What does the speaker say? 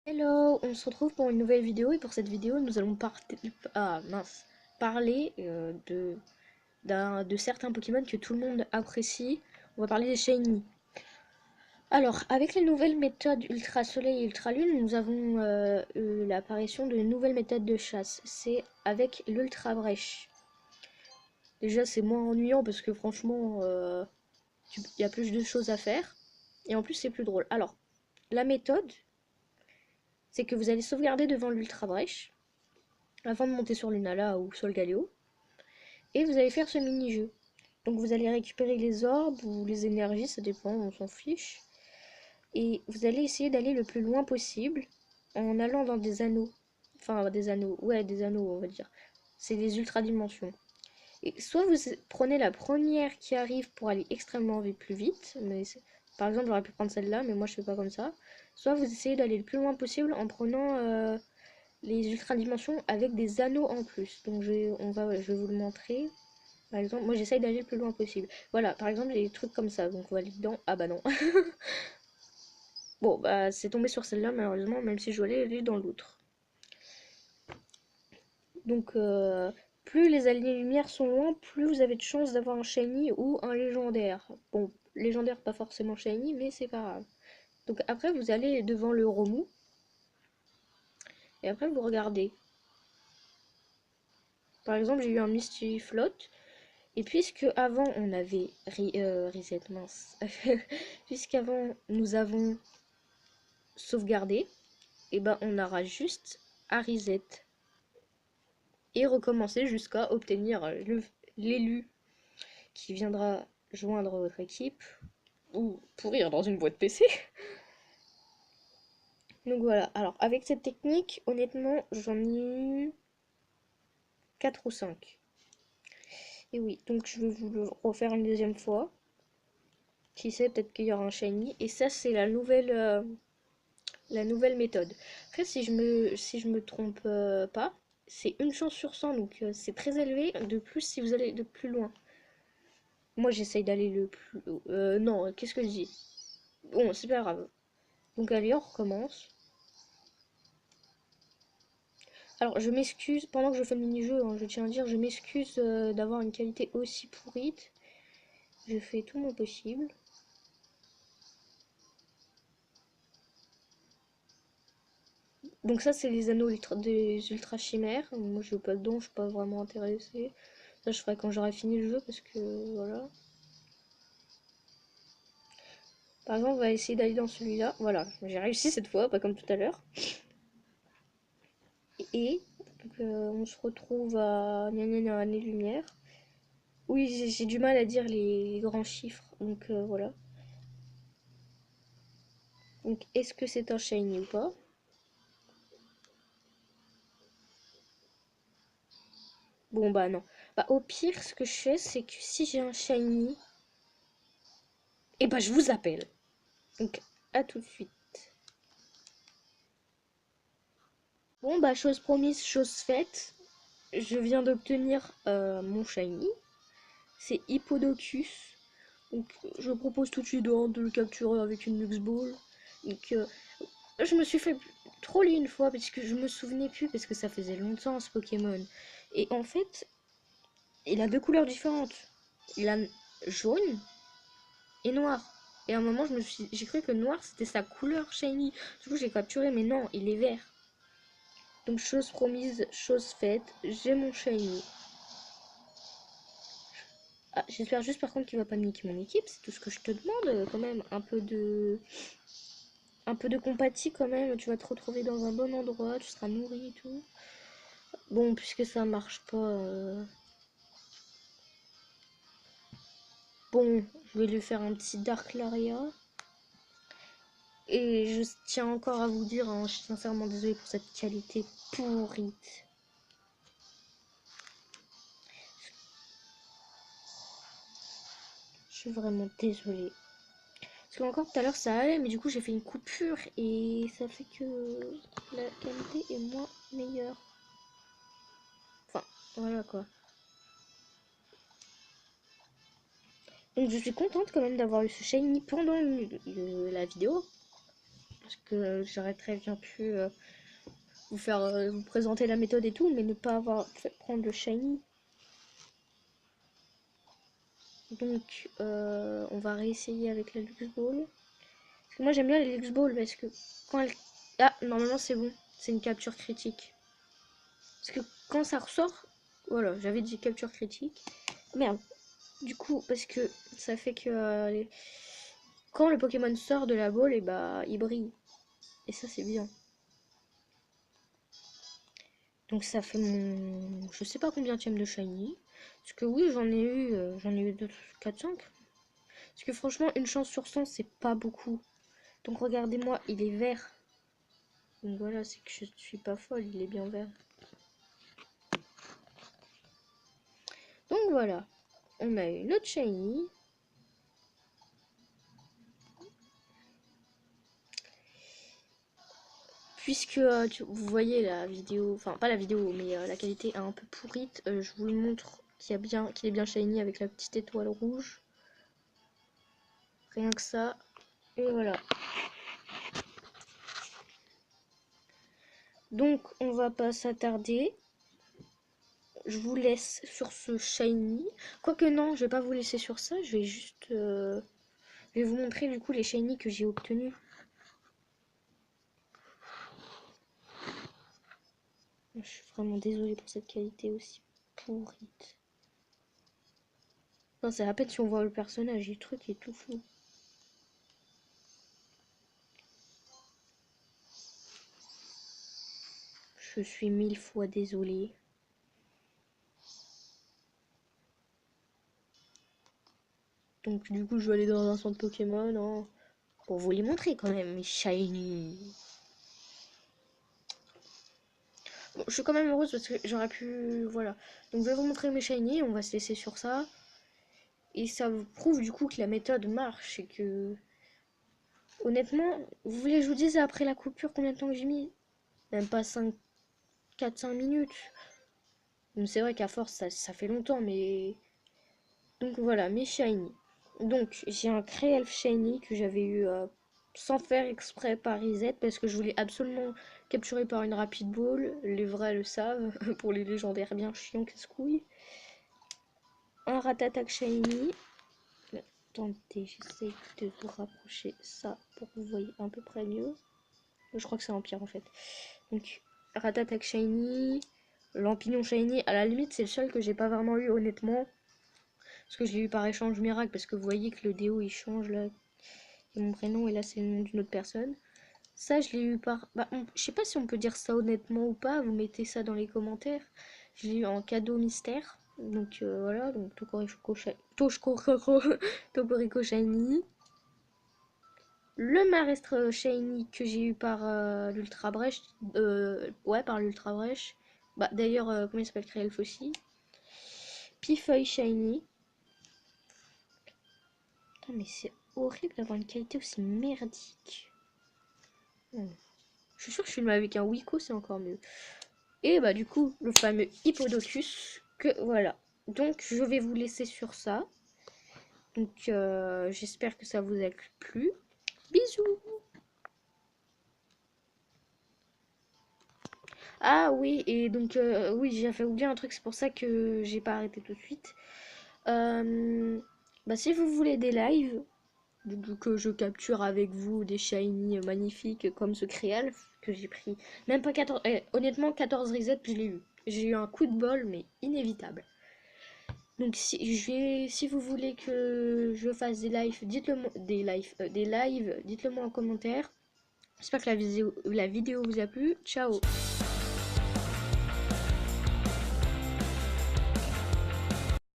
Hello, on se retrouve pour une nouvelle vidéo et pour cette vidéo nous allons parler de certains Pokémon que tout le monde apprécie. On va parler des Shiny. Alors, avec les nouvelles méthodes Ultra Soleil et Ultra Lune, nous avons eu l'apparition de nouvelles méthodes de chasse. C'est avec l'Ultra Brèche. Déjà, c'est moins ennuyant parce que franchement, il y a plus de choses à faire. Et en plus, c'est plus drôle. Alors, la méthode, c'est que vous allez sauvegarder devant l'Ultra Brèche avant de monter sur Lunala ou sur le Galio. Et vous allez faire ce mini-jeu. Donc vous allez récupérer les orbes ou les énergies, ça dépend, on s'en fiche. Et vous allez essayer d'aller le plus loin possible en allant dans des anneaux. Enfin, des anneaux, ouais, des anneaux, on va dire. C'est des ultra-dimensions. Et soit vous prenez la première qui arrive pour aller extrêmement vite, plus vite, mais par exemple j'aurais pu prendre celle-là, mais moi je fais pas comme ça. Soit vous essayez d'aller le plus loin possible en prenant les ultra dimensions avec des anneaux en plus. Donc je vais vous le montrer. Par exemple, moi j'essaye d'aller le plus loin possible. Voilà, par exemple, j'ai des trucs comme ça. Donc on va aller dedans. Ah bah non. Bon, bah c'est tombé sur celle-là malheureusement, même si je voulais aller dans l'autre. Donc plus les années-lumière sont loin, plus vous avez de chances d'avoir un shiny ou un légendaire. Bon, légendaire pas forcément shiny, mais c'est pas grave. Donc après vous allez devant le Romou. Et après vous regardez. Par exemple, j'ai eu un Misty Float. Et puisque avant on avait reset mince, puisqu'avant nous avons sauvegardé, et ben on aura juste à reset et recommencer jusqu'à obtenir l'élu qui viendra joindre votre équipe ou pourrir dans une boîte PC. Donc voilà, alors avec cette technique, honnêtement, j'en ai eu 4 ou 5. Et oui, donc je vais vous le refaire une deuxième fois. Qui sait, peut-être qu'il y aura un shiny. Et ça, c'est la nouvelle méthode. Après, si je me trompe pas, c'est une chance sur 100, donc c'est très élevé. De plus, si vous allez de plus loin. Moi, j'essaye d'aller le plus... non, qu'est-ce que je dis? Bon, c'est pas grave. Donc allez, on recommence. Alors, je m'excuse, pendant que je fais le mini-jeu, hein, je tiens à dire, je m'excuse d'avoir une qualité aussi pourrite. Je fais tout mon possible. Donc ça, c'est les anneaux des ultra chimères. Moi, je veux pas dedans, je suis pas vraiment intéressée. Ça, je ferai quand j'aurai fini le jeu, parce que, voilà. Par exemple, on va essayer d'aller dans celui-là. Voilà, j'ai réussi cette fois, pas comme tout à l'heure. Et donc, on se retrouve à année-lumière. Oui, j'ai du mal à dire les grands chiffres, donc voilà. Donc, est-ce que c'est un shiny ou pas? Bon, bah non. Bah, au pire, ce que je fais, c'est que si j'ai un shiny, et bah je vous appelle. Donc, à tout de suite. Bon, bah, chose promise, chose faite. Je viens d'obtenir mon shiny. C'est Hippodocus. Donc, je propose tout de suite de le capturer avec une Lux Ball. Donc, je me suis fait troller une fois parce que je me souvenais plus, parce que ça faisait longtemps ce Pokémon. Et en fait, il a deux couleurs différentes. Il a jaune et noir. Et à un moment, j'ai cru que noir c'était sa couleur shiny. Du coup, j'ai capturé, mais non, il est vert. Donc, chose promise, chose faite, j'ai mon shiny. Ah, j'espère juste par contre qu'il va pas me niquer mon équipe, c'est tout ce que je te demande, quand même, un peu de compatie quand même, tu vas te retrouver dans un bon endroit, tu seras nourri et tout. Bon, puisque ça marche pas, bon, je vais lui faire un petit Dark Laria. Et je tiens encore à vous dire, hein, je suis sincèrement désolée pour cette qualité pourrite. Je suis vraiment désolée. Parce que encore tout à l'heure ça allait, mais du coup j'ai fait une coupure et ça fait que la qualité est moins meilleure. Enfin, voilà quoi. Donc je suis contente quand même d'avoir eu ce shiny pendant la vidéo. Parce que j'aurais très bien pu vous faire vous présenter la méthode et tout, mais ne pas avoir fait prendre le shiny. Donc on va réessayer avec la Lux Ball. Parce que moi j'aime bien les Lux Ball parce que quand elle... Ah, normalement c'est bon, c'est une capture critique. Parce que quand ça ressort, voilà, j'avais dit capture critique. Merde. Du coup, parce que ça fait que quand le Pokémon sort de la boule, et bah il brille. Et ça c'est bien. Donc ça fait mon... Je sais pas combien de shiny. Parce que oui, j'en ai eu 2, 4, 5. Parce que franchement, une chance sur 100, c'est pas beaucoup. Donc regardez-moi, il est vert. Donc voilà, c'est que je suis pas folle, il est bien vert. Donc voilà, on a eu notre shiny. Puisque vous voyez la vidéo, enfin pas la vidéo, mais la qualité est un peu pourrite, je vous le montre qu'il est bien shiny avec la petite étoile rouge. Rien que ça. Et voilà. Donc on va pas s'attarder. Je vous laisse sur ce shiny. Quoique non, je vais pas vous laisser sur ça, je vais juste... je vais vous montrer du coup les shiny que j'ai obtenus. Je suis vraiment désolée pour cette qualité aussi pourrite. Non, c'est à peine si on voit le personnage, le truc est tout flou. Je suis 1000 fois désolée. Donc du coup je vais aller dans un centre Pokémon hein, pour vous les montrer quand même, mes shiny. Bon, je suis quand même heureuse parce que j'aurais pu... Voilà. Donc je vais vous montrer mes shiny, on va se laisser sur ça. Et ça vous prouve du coup que la méthode marche et que... Honnêtement, vous voulez que je vous dise après la coupure combien de temps que j'ai mis? Même pas 4-5 minutes. C'est vrai qu'à force ça fait longtemps mais... Donc voilà, mes shiny. Donc j'ai un Cré-Elf shiny que j'avais eu sans faire exprès par Reset parce que je voulais absolument capturer par une rapide ball. Les vrais le savent, pour les légendaires bien chiants casse-couilles. Un Ratatac shiny. Attendez, j'essaie de vous rapprocher ça pour que vous voyez à peu près mieux. Je crois que c'est Empire en fait. Donc Ratatac shiny. Lampignon shiny, à la limite c'est le seul que j'ai pas vraiment eu honnêtement. Parce que je l'ai eu par échange miracle, parce que vous voyez que le déo il change là. Et mon prénom et là c'est le nom d'une autre personne. Ça je l'ai eu par... Bah, je sais pas si on peut dire ça honnêtement ou pas, vous mettez ça dans les commentaires. Je l'ai eu en cadeau mystère. Donc voilà, donc Tokoriko Shiny. Le Marestre Shiny que j'ai eu par l'Ultra Brèche. Ouais, par l'Ultra Brèche. Bah d'ailleurs, comment il s'appelle Cré-Elf aussi. Pifeuille Shiny. Putain, mais c'est horrible d'avoir une qualité aussi merdique. Je suis sûre que je filme avec un Wiko, c'est encore mieux. Et bah du coup, le fameux Hippodocus, que voilà. Donc je vais vous laisser sur ça. Donc j'espère que ça vous a plu. Bisous. Ah oui, et donc oui, j'ai fait oublier un truc, c'est pour ça que j'ai pas arrêté tout de suite. Bah si vous voulez des lives, que je capture avec vous des shiny magnifiques comme ce Créal que j'ai pris. Même pas 14... honnêtement, 14 resets, je l'ai eu. J'ai eu un coup de bol, mais inévitable. Donc si vous voulez que je fasse des lives, dites-le moi, des lives, dites-le moi en commentaire. J'espère que la vidéo vous a plu. Ciao.